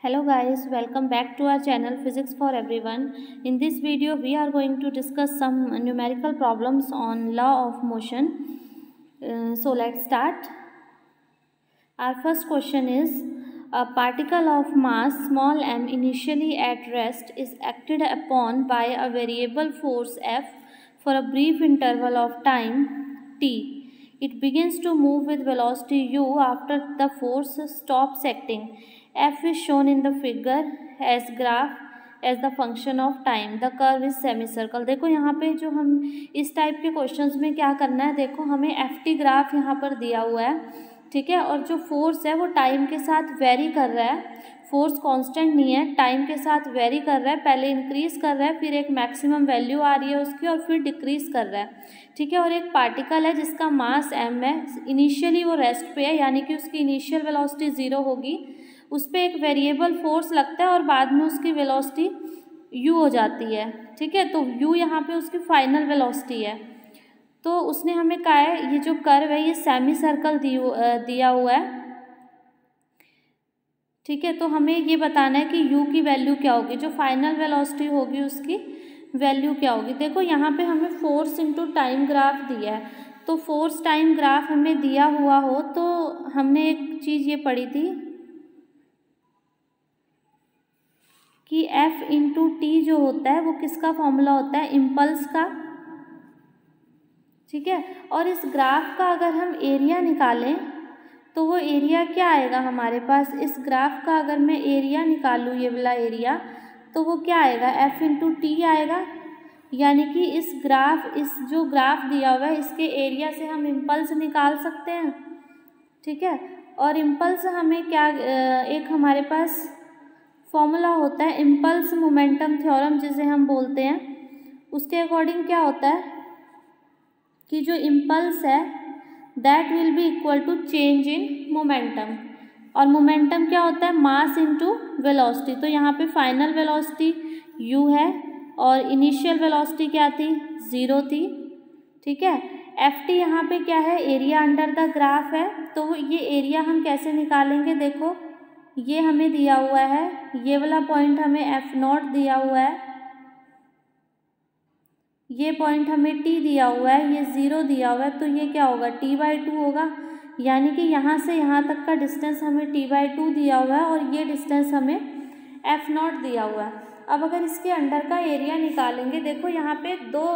Hello guys, welcome back to our channel Physics for Everyone. In this video we are going to discuss some numerical problems on law of motion. So let's start. Our first question is, a particle of mass small m initially at rest is acted upon by a variable force F for a brief interval of time t. It begins to move with velocity u after the force stops acting. F is shown in the figure as graph as the function of time. The curve is semicircle. देखो यहाँ पे जो हम इस type के questions में क्या करना है, देखो हमें ft ग्राफ यहाँ पर दिया हुआ है, ठीक है, और जो फोर्स है वो टाइम के साथ वेरी कर रहा है. फोर्स कांस्टेंट नहीं है, टाइम के साथ वेरी कर रहा है. पहले इंक्रीज कर रहा है, फिर एक मैक्सिमम वैल्यू आ रही है उसकी और फिर डिक्रीज कर रहा है, ठीक है. और एक पार्टिकल है जिसका मास m है, इनिशियली वो रेस्ट पे है, यानी कि उसकी इनिशियल वेलोसिटी 0 होगी. उस पर एक वेरिएबल फोर्स लगता है और बाद में उसकी वेलोसिटी u हो जाती है, ठीक है. तो u यहाँ पे उसकी फाइनल वेलोसिटी है. तो उसने हमें कहा है ये जो कर्व है ये सेमी सर्कल दिया हुआ है, ठीक है. तो हमें ये बताना है कि u की वैल्यू क्या होगी, जो फाइनल वेलोसिटी होगी उसकी वैल्यू क्या होगी. देखो यहाँ पे हमें फोर्स इनटू टाइम ग्राफ दिया है, तो फोर्स टाइम ग्राफ हमें दिया हुआ हो तो हमने एक चीज़ ये पढ़ी थी कि F इंटू टी जो होता है वो किसका फॉर्मूला होता है, इम्पल्स का, ठीक है. और इस ग्राफ का अगर हम एरिया निकालें तो वो एरिया क्या आएगा हमारे पास. इस ग्राफ का अगर मैं एरिया निकालूँ, ये वाला एरिया, तो वो क्या आएगा, F इंटू टी आएगा. यानी कि इस जो ग्राफ दिया हुआ है इसके एरिया से हम इम्पल्स निकाल सकते हैं, ठीक है. और इम्पल्स हमें क्या, एक हमारे पास फॉर्मूला होता है इम्पल्स मोमेंटम थ्योरम जिसे हम बोलते हैं. उसके अकॉर्डिंग क्या होता है कि जो इम्पल्स है that will be equal to change in momentum, और मोमेंटम क्या होता है, मास इनटू वेलोसिटी. तो यहाँ पे फाइनल वेलोसिटी u है और इनिशियल वेलोसिटी क्या थी, 0 थी, ठीक है. ft यहाँ पे क्या है, एरिया अंडर द ग्राफ है. तो ये एरिया हम कैसे निकालेंगे, देखो ये हमें दिया हुआ है, ये वाला पॉइंट हमें f0 दिया हुआ है, ये पॉइंट हमें t दिया हुआ है, ये 0 दिया हुआ है. तो ये क्या होगा, t/2 होगा. यानी कि यहाँ से यहाँ तक का डिस्टेंस हमें t/2 दिया हुआ है और ये डिस्टेंस हमें f0 दिया हुआ है. अब अगर इसके अंडर का एरिया निकालेंगे, देखो यहाँ पे दो,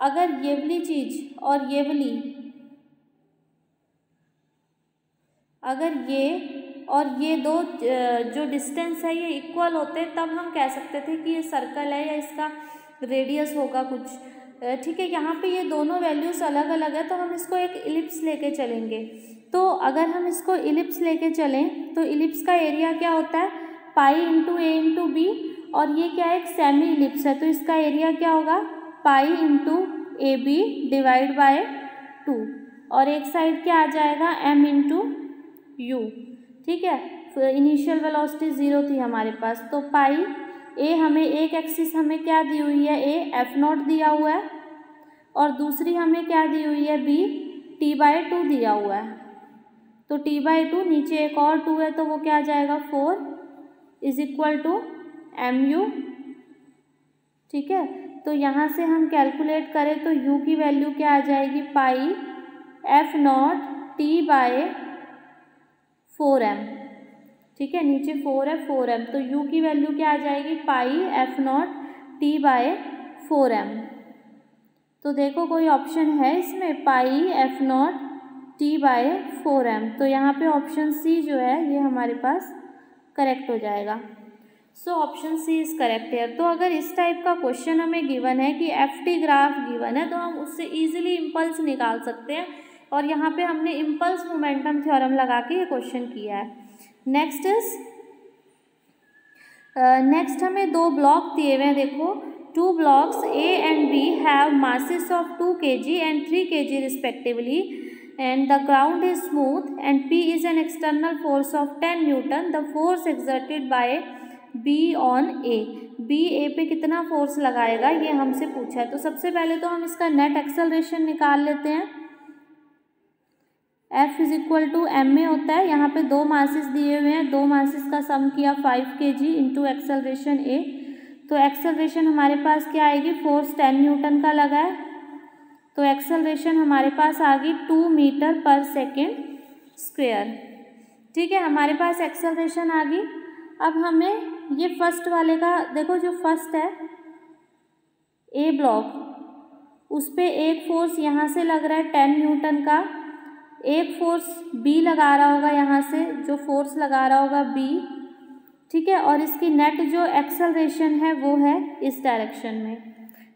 अगर ये वाली चीज़ और ये वाली, अगर ये और ये दो जो डिस्टेंस है ये इक्वल होते तब हम कह सकते थे कि ये सर्कल है या इसका रेडियस होगा कुछ, ठीक है. यहाँ पे ये दोनों वैल्यूज़ अलग अलग है तो हम इसको एक इलिप्स लेके चलेंगे. तो अगर हम इसको इलिप्स लेके चलें तो इलिप्स का एरिया क्या होता है, पाई इंटू ए इंटू बी, और ये क्या है, एक सेमी इलिप्स है तो इसका एरिया क्या होगा, pi into a b divide by 2, और एक साइड क्या आ जाएगा, m इंटू यू, ठीक है. इनिशियल वेलोसिटी 0 थी हमारे पास, तो पाई ए हमें एक एक्सिस हमें क्या दी हुई है, ए f0 दिया हुआ है, और दूसरी हमें क्या दी हुई है, b t/2 दिया हुआ है. तो t/2 नीचे एक और 2 है तो वो क्या आ जाएगा, 4 इज इक्वल टू mu, ठीक है. तो यहाँ से हम कैलकुलेट करें तो u की वैल्यू क्या आ जाएगी, पाई f0 t/4m, ठीक है. नीचे 4 है, 4m, तो u की वैल्यू क्या आ जाएगी, पाई f0 t/4m. तो देखो कोई ऑप्शन है इसमें, पाई f0 t/4m, तो यहाँ पे ऑप्शन सी जो है ये हमारे पास करेक्ट हो जाएगा. So option C is correct है. तो अगर इस टाइप का क्वेश्चन हमें गिवन है कि ft ग्राफ गिवन है तो हम उससे ईजिली इम्पल्स निकाल सकते हैं, और यहाँ पे हमने इम्पल्स मोमेंटम थ्योरम लगा के ये क्वेश्चन किया है. नेक्स्ट हमें दो ब्लॉक दिए हुए हैं. देखो, 2 blocks A and B have masses of 2 kg and 3 kg respectively, and the ground is smooth and P is an external force of 10 Newton. The force exerted by B on A. B A पे कितना force लगाएगा ये हमसे पूछा है. तो सबसे पहले तो हम इसका नेट एक्सेलरेशन निकाल लेते हैं. F is equal to M में होता है, यहाँ पे 2 मासेस दिए हुए हैं, 2 मासेस का सम किया 5 kg इंटू एक्सेलरेशन A। तो एक्सेलरेशन हमारे पास क्या आएगी, फोर्स 10 न्यूटन का लगा है, तो एक्सेलरेशन हमारे पास आ गई 2 मीटर पर सेकेंड स्क्वेयर। ठीक है, हमारे पास एक्सेलरेशन आ गई। अब हमें ये फर्स्ट वाले का देखो, जो फर्स्ट है ए ब्लॉक, उस पर एक फोर्स यहाँ से लग रहा है 10 न्यूटन का, एक फोर्स बी लगा रहा होगा यहाँ से, जो फोर्स लगा रहा होगा बी। ठीक है, और इसकी नेट जो एक्सेलरेशन है वो है इस डायरेक्शन में।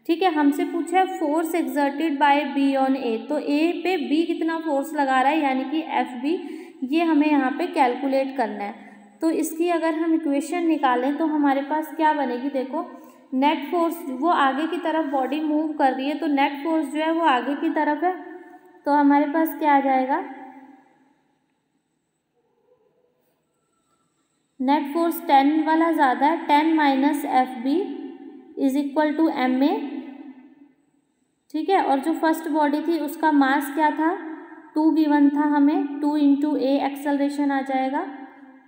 ठीक है, हमसे पूछा है force exerted by B on A, तो ए पे बी कितना फोर्स लगा रहा है यानी कि एफ बी, ये हमें यहाँ पे कैलकुलेट करना है। तो इसकी अगर हम इक्वेशन निकालें तो हमारे पास क्या बनेगी, देखो नेट फोर्स वो आगे की तरफ बॉडी मूव कर रही है, तो नेट फोर्स जो है वो आगे की तरफ है, तो हमारे पास क्या आ जाएगा, नेट फोर्स 10 वाला ज़्यादा है, 10 minus F B is equal to M A. ठीक है, और जो फर्स्ट बॉडी थी उसका मास क्या था, 2 गिवन था हमें, 2 इंटू ए एक्सेलरेशन आ जाएगा,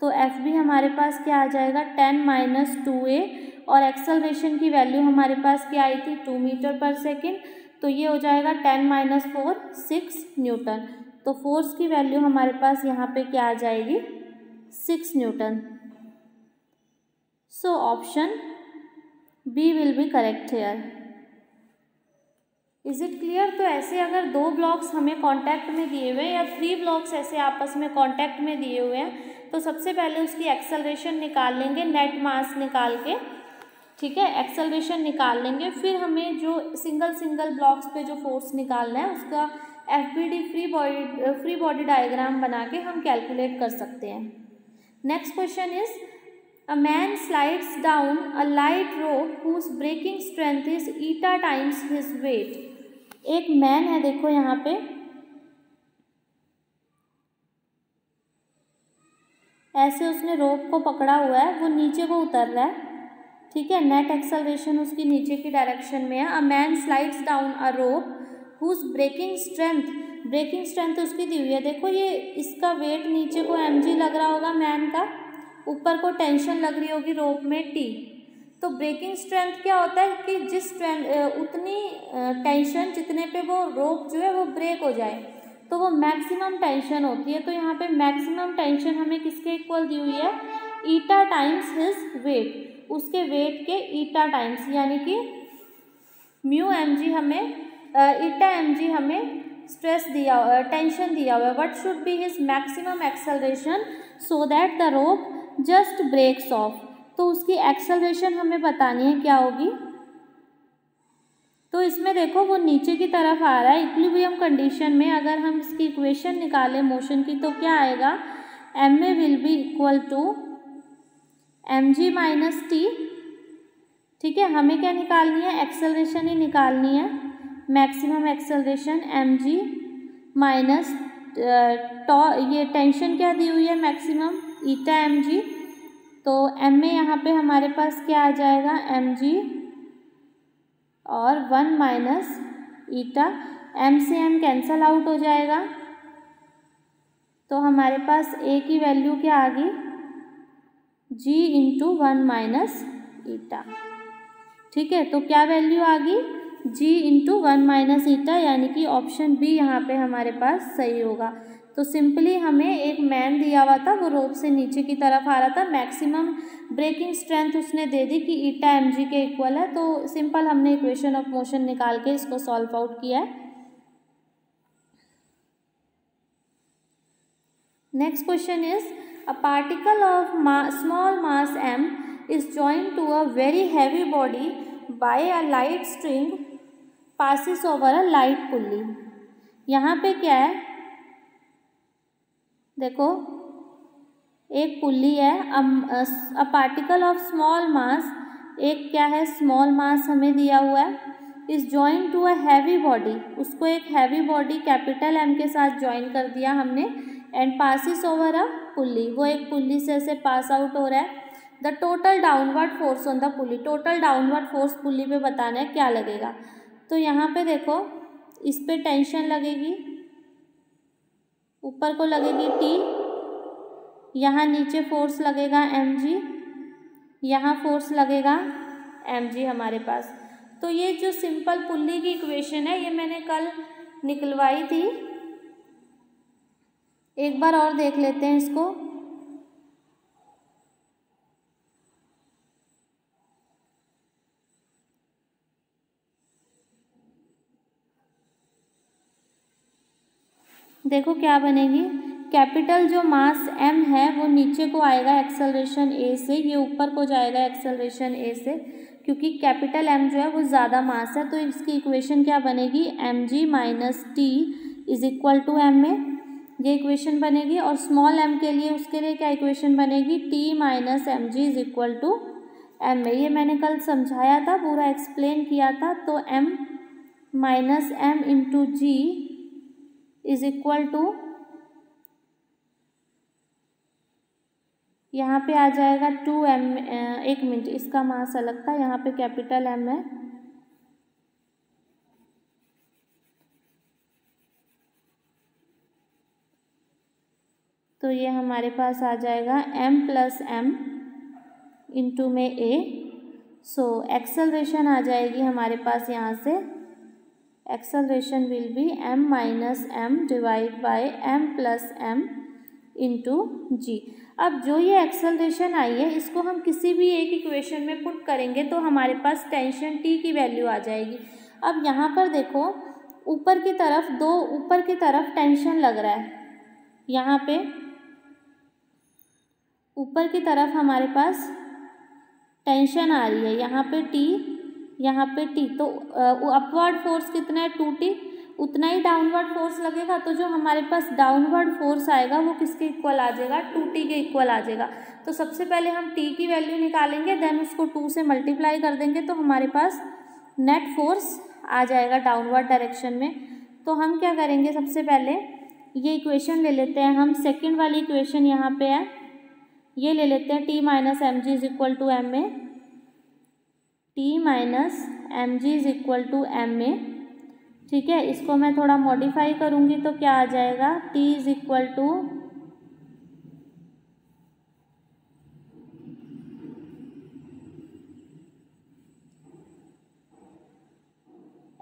तो एफ बी हमारे पास क्या आ जाएगा 10 माइनस 2a, और एक्सेलरेशन की वैल्यू हमारे पास क्या आई थी 2 मीटर पर सेकेंड, तो ये हो जाएगा 10 माइनस 4 6 न्यूटन। तो फोर्स की वैल्यू हमारे पास यहाँ पे क्या आ जाएगी 6 newton. So option B will be correct here. Is it clear. तो ऐसे अगर 2 ब्लॉक्स हमें कांटेक्ट में दिए हुए हैं या 3 ब्लॉक्स ऐसे आपस में कांटेक्ट में दिए हुए हैं, तो सबसे पहले उसकी एक्सेलरेशन निकाल लेंगे, नेट मास निकाल के। ठीक है, एक्सेलरेशन निकाल लेंगे, फिर हमें जो सिंगल ब्लॉक्स पे जो फोर्स निकालना है उसका एफबीडी फ्री बॉडी डायग्राम बना के हम कैलकुलेट कर सकते हैं। Next question is A man slides down a light rope whose breaking strength is eta times his weight. एक मैन है, देखो यहाँ पे ऐसे उसने रोप को पकड़ा हुआ है, वो नीचे को उतर रहा है। ठीक है, नेट एक्सेलरेशन उसकी नीचे की डायरेक्शन में है। A man slides down a rope whose breaking strength उसकी दी हुई है। देखो ये इसका वेट नीचे को mg लग रहा होगा मैन का, ऊपर को टेंशन लग रही होगी रोप में T। तो ब्रेकिंग स्ट्रेंथ क्या होता है कि जिस उतनी टेंशन जितने पे वो रोप जो है वो ब्रेक हो जाए, तो वो मैक्सिमम टेंशन होती है। तो यहाँ पे मैक्सिमम टेंशन हमें किसके इक्वल दी हुई है, ईटा टाइम्स हिज वेट, उसके वेट के ईटा टाइम्स, यानी कि म्यू mg हमें ईटा mg हमें स्ट्रेस दिया, टेंशन दिया हुआ है। What should be his maximum acceleration so that the rope just breaks off. तो उसकी एक्सेलरेशन हमें बतानी है क्या होगी। तो इसमें देखो वो नीचे की तरफ आ रहा है इक्विलिब्रियम कंडीशन में। अगर हम इसकी इक्वेशन निकालें मोशन की तो क्या आएगा, M A will be equal to M G minus T. ठीक है, हमें क्या निकालनी है, एक्सेलरेशन ही निकालनी है, maximum acceleration M G minus ये टेंशन क्या दी हुई है मैक्सिमम ईटा एम जी। तो एम में यहाँ पे हमारे पास क्या आ जाएगा एम जी और 1 माइनस ईटा, एम से एम कैंसल आउट हो जाएगा, तो हमारे पास ए की वैल्यू क्या आ गई जी इंटू 1 माइनस ईटा। ठीक है, तो क्या वैल्यू आ गई जी इंटू 1 माइनस ईटा, यानी कि ऑप्शन बी यहाँ पे हमारे पास सही होगा। तो सिंपली हमें एक मैन दिया हुआ था, वो रोप से नीचे की तरफ आ रहा था, मैक्सिमम ब्रेकिंग स्ट्रेंथ उसने दे दी कि ईटा एम जी के इक्वल है। तो सिंपल हमने इक्वेशन ऑफ मोशन निकाल के इसको सॉल्व आउट किया है। Next question is a particle of small mass m is joined to a very heavy body by a light string passes over a light pulley। यहाँ पे क्या है, देखो एक पुल्ली है, a particle of small mass, एक क्या है स्मॉल मास हमें दिया हुआ है, is join to a heavy body, उसको एक हैवी बॉडी कैपिटल M के साथ ज्वाइन कर दिया हमने, and passes over a pulley, वो एक पुल्ली से ऐसे पास आउट हो रहा है। The total downward force on the pulley, total downward force pulley पे बताना है क्या लगेगा। तो यहाँ पे देखो इस पे टेंशन लगेगी, ऊपर को लगेगी टी, यहाँ नीचे फोर्स लगेगा mg, यहाँ फोर्स लगेगा mg हमारे पास। तो ये जो सिंपल पुल्ली की इक्वेशन है ये मैंने कल निकलवाई थी, एक बार और देख लेते हैं इसको। देखो क्या बनेगी, कैपिटल जो मास m है वो नीचे को आएगा एक्सेलरेशन a से, ये ऊपर को जाएगा एक्सेलरेशन a से, क्योंकि कैपिटल M जो है वो ज़्यादा मास है। तो इसकी इक्वेशन क्या बनेगी, mg minus T is equal to m में, ये इक्वेशन बनेगी। और स्मॉल m के लिए, उसके लिए क्या इक्वेशन बनेगी, t minus M G is equal to m में। ये मैंने कल समझाया था, पूरा एक्सप्लेन किया था। तो m minus M into G is equal to, यहाँ पे आ जाएगा 2m। एक मिनट, इसका मास अलग था, यहाँ पे कैपिटल M है, तो ये हमारे पास आ जाएगा m प्लस एम इंटू में a। सो एक्सेलरेशन आ जाएगी हमारे पास, यहाँ से acceleration will be m minus M divide by m plus M into g. अब जो ये एक्सेलरेशन आई है इसको हम किसी भी एक इक्वेशन में पुट करेंगे तो हमारे पास टेंशन T की वैल्यू आ जाएगी। अब यहाँ पर देखो, ऊपर की तरफ टेंशन लग रहा है, यहाँ पे ऊपर की तरफ हमारे पास टेंशन आ रही है, यहाँ पे T, यहाँ पे T। तो अपवर्ड फोर्स कितना है 2T, उतना ही डाउनवर्ड फोर्स लगेगा। तो जो हमारे पास डाउनवर्ड फोर्स आएगा वो किसके इक्वल आ जाएगा, 2T के इक्वल आ जाएगा। तो सबसे पहले हम T की वैल्यू निकालेंगे, देन उसको 2 से मल्टीप्लाई कर देंगे, तो हमारे पास नेट फोर्स आ जाएगा डाउनवर्ड डायरेक्शन में। तो हम क्या करेंगे, सबसे पहले ये इक्वेशन ले लेते हैं हम, सेकेंड वाली इक्वेशन यहाँ पे है, ये ले लेते हैं T minus M G is equal to M में, T minus M G is equal to M में। ठीक है, इसको मैं थोड़ा मॉडिफाई करूँगी तो क्या आ जाएगा, T is equal to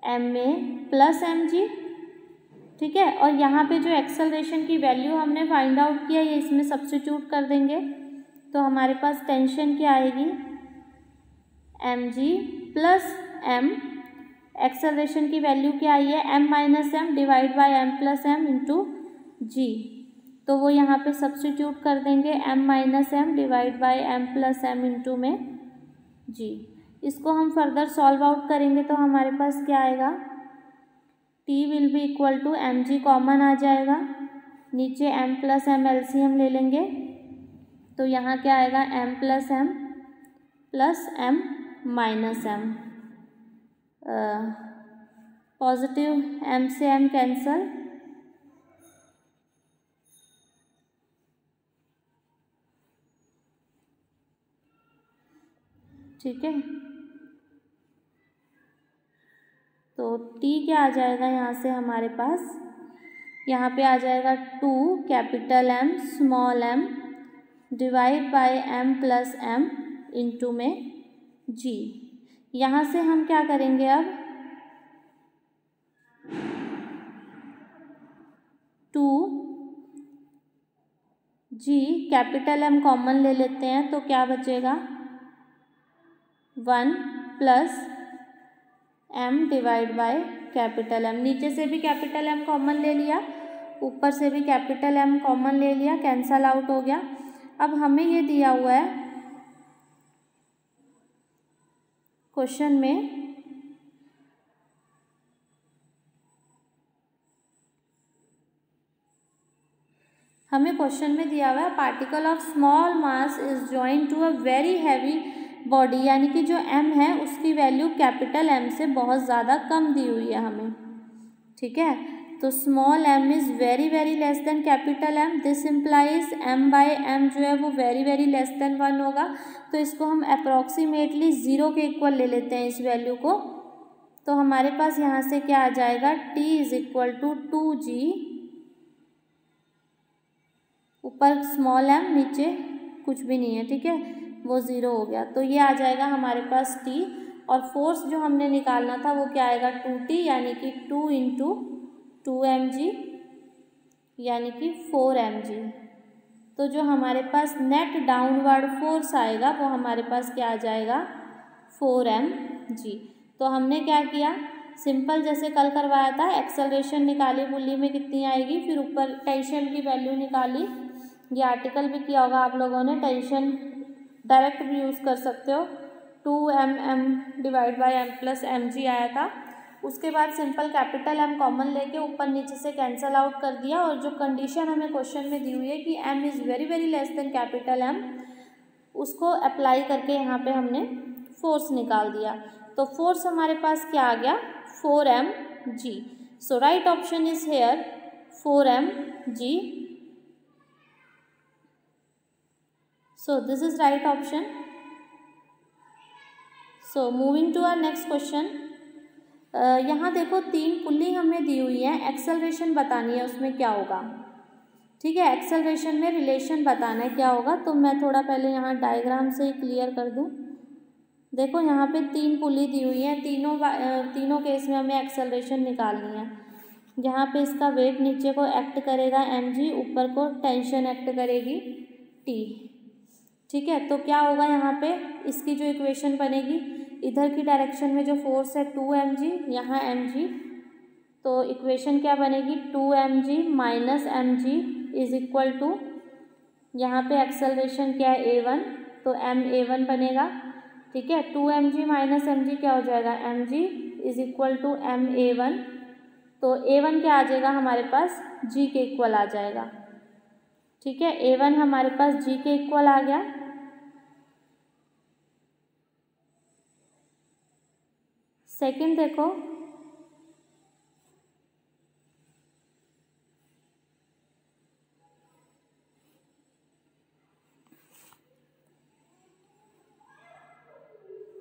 M A plus M G. ठीक है, और यहाँ पे जो एक्सेलरेशन की वैल्यू हमने फाइंड आउट किया ये इसमें सब्स्टिट्यूट कर देंगे, तो हमारे पास टेंशन क्या आएगी, M g plus M, acceleration की वैल्यू क्या आई है, m minus M divide by m plus M into g. तो वो यहाँ पे सब्स्टिट्यूट कर देंगे, m minus M divide by m plus M into में जी। इसको हम फर्दर सॉल्व आउट करेंगे तो हमारे पास क्या आएगा, t will be equal to M g common आ जाएगा, नीचे m प्लस एम एलसीएम ले लेंगे, तो यहाँ क्या आएगा, m plus M minus M, positive m से m कैंसल, ठीक है। तो t क्या आ जाएगा यहाँ से हमारे पास, यहाँ पे आ जाएगा 2 capital M small m divide by m plus M into में g। यहाँ से हम क्या करेंगे, अब 2g कैपिटल M कॉमन ले लेते हैं, तो क्या बचेगा, 1 plus m divide by capital M। नीचे से भी कैपिटल M कॉमन ले लिया, ऊपर से भी कैपिटल M कॉमन ले लिया, कैंसल आउट हो गया। अब हमें ये दिया हुआ है क्वेश्चन में, हमें क्वेश्चन में दिया हुआ है particle of small mass is joint to a very heavy body, यानी कि जो m है उसकी वैल्यू कैपिटल M से बहुत ज़्यादा कम दी हुई है हमें। ठीक है, तो small m is very very less than capital M, this implies m by m जो है वो वेरी वेरी लेस देन 1 होगा। तो इसको हम अप्रॉक्सीमेटली 0 के इक्वल ले लेते हैं इस वैल्यू को, तो हमारे पास यहाँ से क्या आ जाएगा, t is equal to 2g ऊपर स्मॉल m, नीचे कुछ भी नहीं है, ठीक है, वो 0 हो गया। तो ये आ जाएगा हमारे पास t, और फोर्स जो हमने निकालना था वो क्या आएगा 2t, यानी कि 2 × 2mg यानी कि 4mg। तो जो हमारे पास नेट डाउनवर्ड फोर्स आएगा वो हमारे पास क्या आ जाएगा 4mg। तो हमने क्या किया, सिंपल जैसे कल करवाया था, एक्सेलरेशन निकाली, पुल्ली में कितनी आएगी, फिर ऊपर टेंशन की वैल्यू निकाली। ये आर्टिकल भी किया होगा आप लोगों ने, टेंशन डायरेक्ट भी यूज़ कर सकते हो, 2mm / m+mg आया था। उसके बाद सिंपल कैपिटल M कॉमन लेके ऊपर नीचे से कैंसल आउट कर दिया, और जो कंडीशन हमें क्वेश्चन में दी हुई है कि m is very very less than capital M, उसको अप्लाई करके यहाँ पे हमने फोर्स निकाल दिया। तो फोर्स हमारे पास क्या आ गया 4mg। So right option is here 4mg। So this is right option. So moving to our next question. यहाँ देखो 3 पुल्ली हमें दी हुई है, एक्सेलरेशन बतानी है उसमें क्या होगा, ठीक है, एक्सेलरेशन में रिलेशन बताना है क्या होगा। तो मैं थोड़ा पहले यहाँ डायग्राम से क्लियर कर दूँ। देखो यहाँ पे 3 पुल्ली दी हुई है, तीनों केस में हमें एक्सेलरेशन निकालनी है। यहाँ पे इसका वेट नीचे को एक्ट करेगा mg, ऊपर को टेंशन एक्ट करेगी t, ठीक है। तो क्या होगा यहाँ पे, इसकी जो इक्वेशन बनेगी, इधर की डायरेक्शन में जो फोर्स है 2mg, यहाँ mg, तो इक्वेशन क्या बनेगी 2mg - mg is equal to, यहाँ पे एक्सेलरेशन क्या है a1, तो ma1 बनेगा, ठीक है। 2mg - mg क्या हो जाएगा mg is equal to ma1, तो a1 क्या आ जाएगा हमारे पास g के इक्वल आ जाएगा, ठीक है। a1 हमारे पास g के इक्वल आ गया। सेकंड देखो,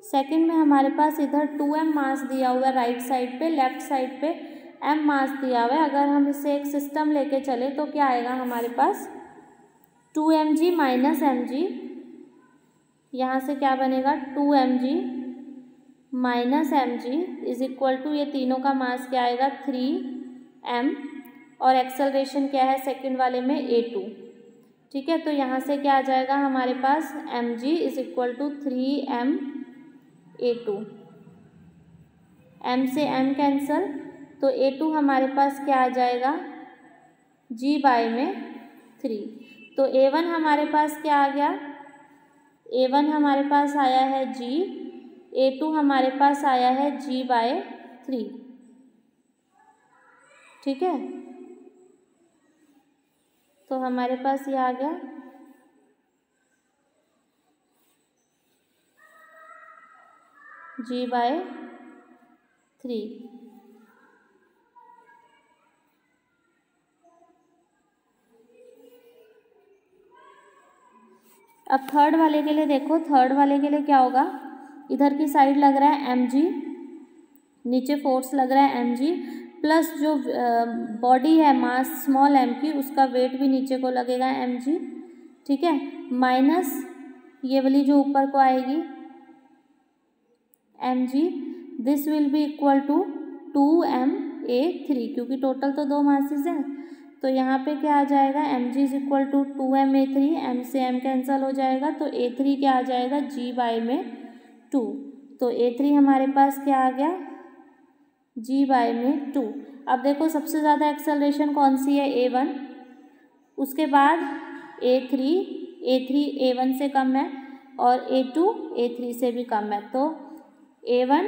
सेकंड में हमारे पास इधर 2m मास दिया हुआ है राइट साइड पे, लेफ्ट साइड पे m मास दिया हुआ है। अगर हम इसे एक सिस्टम लेके चले तो क्या आएगा हमारे पास 2mg - mg, यहाँ से क्या बनेगा 2mg - mg is equal to, ये तीनों का मास क्या आएगा 3m, और एक्सेलरेशन क्या है सेकंड वाले में a2, ठीक है। तो यहाँ से क्या आ जाएगा हमारे पास mg is equal to 3m a2, m से m कैंसल, तो a2 हमारे पास क्या आ जाएगा g/3। तो a1 हमारे पास क्या आ गया, a1 हमारे पास आया है g, a2 हमारे पास आया है g/3, ठीक है। तो हमारे पास ये आ गया g/3। अब थर्ड वाले के लिए देखो, थर्ड वाले के लिए क्या होगा, इधर की साइड लग रहा है mg, नीचे फोर्स लग रहा है mg, प्लस जो बॉडी है मास स्मॉल m की, उसका वेट भी नीचे को लगेगा mg, ठीक है, माइनस ये वाली जो ऊपर को आएगी mg, this will be equal to 2ma3, क्योंकि टोटल तो 2 मासेस हैं। तो यहाँ पे क्या आ जाएगा mg is equal to 2ma3, m से m कैंसिल हो जाएगा, तो a3 क्या आ जाएगा g/2। तो a3 हमारे पास क्या आ गया g/2। अब देखो सबसे ज़्यादा एक्सेलरेशन कौन सी है a1, उसके बाद a3 a1 से कम है, और a2 a3 से भी कम है। तो a1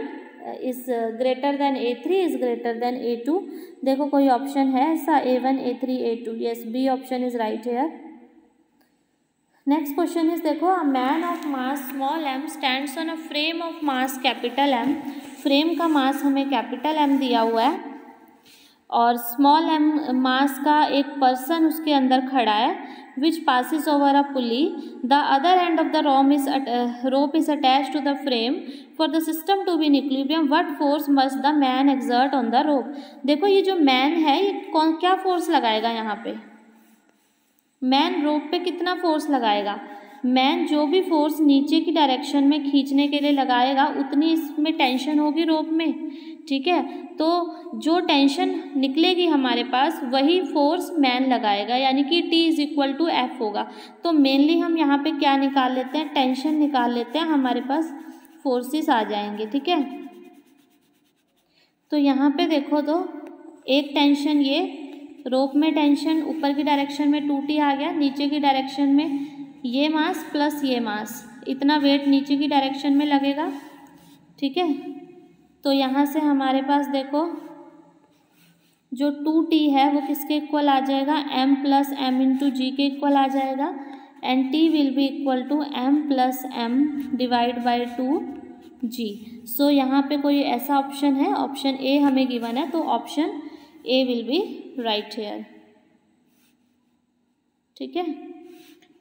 is greater than a3 is greater than a2। देखो कोई ऑप्शन है ऐसा a1 a3 a2, yes B option is right here. Next question is देखो, a man of mass small m stands on a frame of mass capital M। Frame का mass हमें capital M दिया हुआ है, और small m मास का एक person उसके अंदर खड़ा है, which passes over a pulley, the other end of the rope is attach to the frame, for the system to be in equilibrium what force must the man exert on the rope. देखो ये जो man है ये क्या force लगाएगा यहाँ पे, man रोप पे कितना फोर्स लगाएगा, मैन जो भी फोर्स नीचे की डायरेक्शन में खींचने के लिए लगाएगा उतनी इसमें टेंशन होगी रोप में, ठीक है। तो जो टेंशन निकलेगी हमारे पास वही फोर्स मैन लगाएगा, यानी कि T is equal to F होगा। तो मेनली हम यहाँ पे क्या निकाल लेते हैं, टेंशन निकाल लेते हैं, हमारे पास फोर्सेस आ जाएंगे, ठीक है। तो यहाँ पे देखो तो एक टेंशन, ये रोप में टेंशन ऊपर की डायरेक्शन में 2T आ गया, नीचे की डायरेक्शन में ये मास प्लस ये मास, इतना वेट नीचे की डायरेक्शन में लगेगा, ठीक है। तो यहाँ से हमारे पास देखो जो 2T है वो किसके इक्वल आ जाएगा, M plus M into G के इक्वल आ जाएगा, and T will be equal to M plus M divide by 2G। So यहाँ पे कोई ऐसा ऑप्शन है, ऑप्शन ए हमें गिवन है, तो option A will be right here, ठीक है।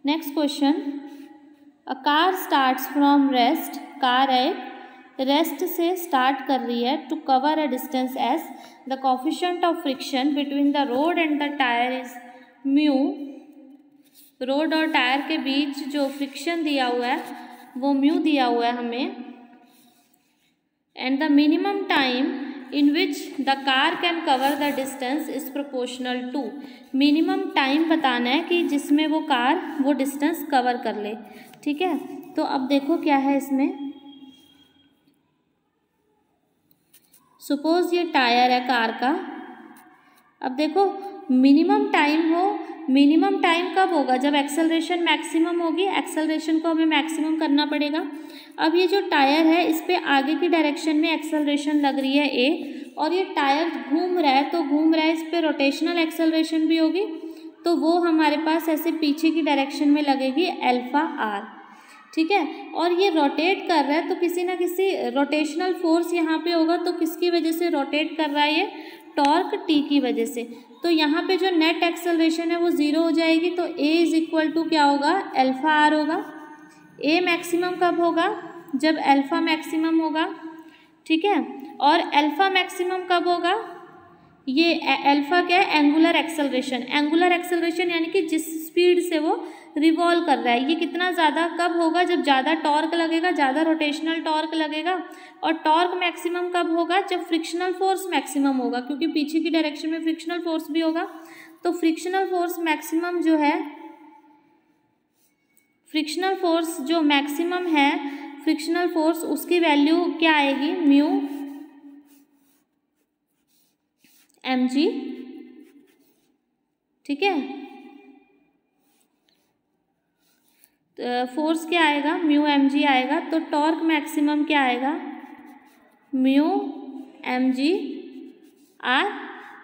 Next question, a car starts from rest, car एक रेस्ट से स्टार्ट कर रही है to cover a distance S, the coefficient of friction between the road and the tyre is mu, road और tyre के बीच जो फ्रिक्शन दिया हुआ है वो म्यू दिया हुआ है हमें, and the minimum time in which the car can cover the distance is proportional to, minimum time बताना है कि जिसमें वो कार वो डिस्टेंस कवर कर ले, ठीक है। तो अब देखो क्या है इसमें, सपोज ये टायर है कार का, अब देखो मिनिमम टाइम हो, मिनिमम टाइम कब होगा, जब एक्सेलरेशन मैक्सिमम होगी, एक्सेलरेशन को हमें मैक्सिमम करना पड़ेगा। अब ये जो टायर है इस पे आगे की डायरेक्शन में एक्सेलरेशन लग रही है ए, और ये टायर घूम रहा है, तो घूम रहा है, इस पे रोटेशनल एक्सेलरेशन भी होगी, तो वो हमारे पास ऐसे पीछे की डायरेक्शन में लगेगी अल्फा आर, ठीक है। और ये रोटेट कर रहा है तो किसी ना किसी रोटेशनल फोर्स यहाँ पे होगा, तो किसकी वजह से रोटेट कर रहा है, ये टॉर्क टी की वजह से। तो यहाँ पे जो नेट एक्सेलरेशन है वो ज़ीरो हो जाएगी, तो ए इज इक्वल टू क्या होगा, अल्फा आर होगा। ए मैक्सिमम कब होगा, जब अल्फा मैक्सिमम होगा, ठीक है। और अल्फा मैक्सिमम कब होगा, ये अल्फा क्या है, एंगुलर एक्सेलरेशन, एंगुलर एक्सेलरेशन यानी कि जिस स्पीड से वो रिवॉल्व कर रहा है, ये कितना ज़्यादा कब होगा, जब ज़्यादा टॉर्क लगेगा, ज़्यादा रोटेशनल टॉर्क लगेगा। और टॉर्क मैक्सिमम कब होगा, जब फ्रिक्शनल फोर्स मैक्सिमम होगा, क्योंकि पीछे की डायरेक्शन में फ्रिक्शनल फोर्स भी होगा। तो फ्रिक्शनल फोर्स मैक्सिमम जो है, फ्रिक्शनल फोर्स जो मैक्सिमम है, फ्रिक्शनल फोर्स उसकी वैल्यू क्या आएगी, म्यू mg, ठीक है। फोर्स क्या आएगा, म्यू mg आएगा। तो टॉर्क मैक्सिमम क्या आएगा, म्यू mg आर,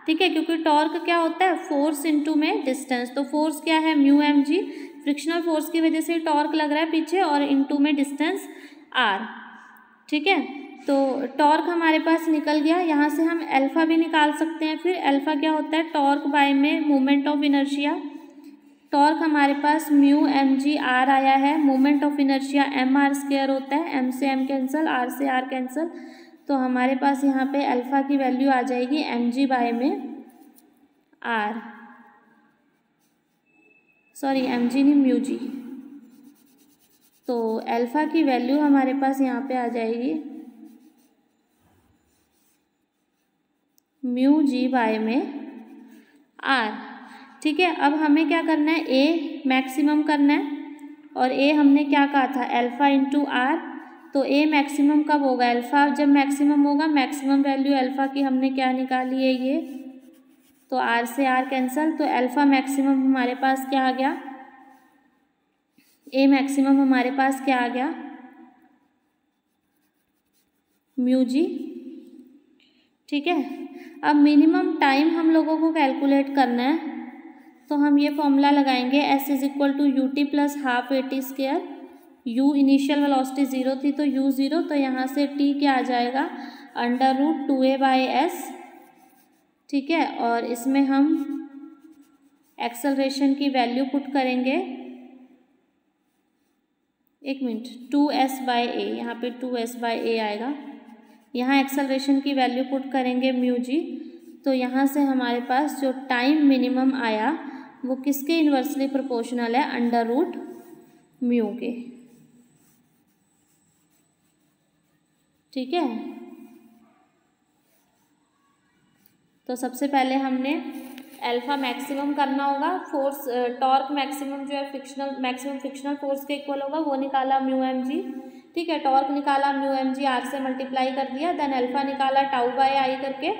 ठीक है, क्योंकि टॉर्क क्या होता है, फोर्स इनटू में डिस्टेंस, तो फोर्स क्या है, म्यू mg, फ्रिक्शनल फोर्स की वजह से टॉर्क लग रहा है पीछे, और इनटू में डिस्टेंस आर, ठीक है। तो टॉर्क हमारे पास निकल गया, यहाँ से हम अल्फा भी निकाल सकते हैं। फिर अल्फा क्या होता है, टॉर्क बाय में मोमेंट ऑफ इनर्शिया, टॉर्क हमारे पास म्यू mg आर आया है, moment of inertia M R square होता है, एम से एम कैंसिल, आर से आर कैंसिल, तो हमारे पास यहाँ पे अल्फा की वैल्यू आ जाएगी mg बाय में आर, सॉरी mg नहीं म्यू जी। तो अल्फा की वैल्यू हमारे पास यहाँ पे आ जाएगी म्यू जी बाय में आर, ठीक है। अब हमें क्या करना है, ए मैक्सिमम करना है, और ए हमने क्या कहा था, अल्फा इंटू आर। तो ए मैक्सिमम कब होगा, अल्फा जब मैक्सिमम होगा, मैक्सिमम वैल्यू अल्फा की हमने क्या निकाली है, ये, तो आर से आर कैंसिल, तो अल्फा मैक्सिमम हमारे पास क्या आ गया, ए मैक्सिमम हमारे पास क्या आ गया, म्यू जी, ठीक है। अब मिनिमम टाइम हम लोगों को कैलकुलेट करना है, तो हम ये फॉर्मूला लगाएंगे, S is equal to U T plus half A T square, U initial velocity 0 थी तो यू 0, तो यहाँ से टी क्या आ जाएगा, under root 2a by S, ठीक है। और इसमें हम एक्सेलरेशन की वैल्यू पुट करेंगे, एक मिनट, 2s बाई ए, यहाँ पे 2s बाई ए आएगा, यहाँ एक्सेलरेशन की वैल्यू पुट करेंगे म्यू जी, तो यहाँ से हमारे पास जो टाइम मिनिमम आया वो किसके इन्वर्सली प्रोपोर्शनल है, अंडर रूट म्यू के। ठीक है, तो सबसे पहले हमने अल्फा मैक्सिमम करना होगा, फोर्स टॉर्क मैक्सिमम जो है फ्रिक्शनल मैक्सिमम फ्रिक्शनल फोर्स के इक्वल होगा, वो निकाला म्यू एम जी। ठीक है, टॉर्क निकाला म्यू एम जी आर से मल्टीप्लाई कर दिया, देन अल्फा निकाला टाउ बाय आई करके,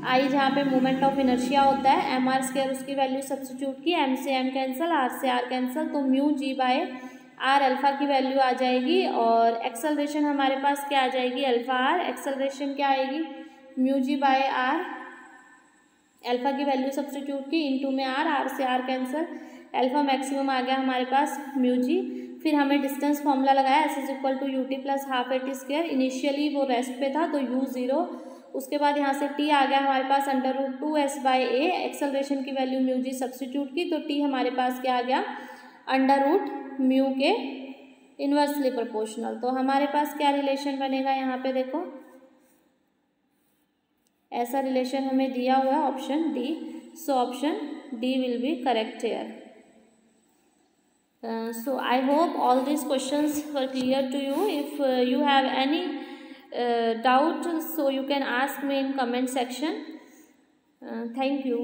आई जहाँ पे मोमेंट ऑफ इनर्शिया होता है, एम आर स्क्वायर उसकी वैल्यू सब्स्टिट्यूट की, एम से एम कैंसिल, आर से आर कैंसिल, तो mu G by R alpha की वैल्यू आ जाएगी, और एक्सेलरेशन हमारे पास क्या आ जाएगी, अल्फा आर, एक्सेलरेशन क्या आएगी, mu G by R, alpha की वैल्यू सब्स्टिट्यूट की, इनटू में आर से आर कैंसिल, अल्फा मैक्सिमम आ गया हमारे पास म्यू जी। फिर हमें डिस्टेंस फॉर्मूला लगाया, S is equal to U T plus half A T square, initially वो रेस्ट पे था तो यू ज़ीरो, उसके बाद यहाँ से टी आ गया हमारे पास under root 2s by A, acceleration की वैल्यू म्यू जी सब्स्टिट्यूट की, तो टी हमारे पास क्या आ गया, अंडर रूट म्यू के इन्वर्सली प्रोपोर्शनल। तो हमारे पास क्या रिलेशन बनेगा, यहाँ पे देखो ऐसा रिलेशन हमें दिया हुआ है, option D, so option D will be correct hair. So I hope all these questions were clear to you. If you have any doubt, so you can ask me in comment section. Thank you.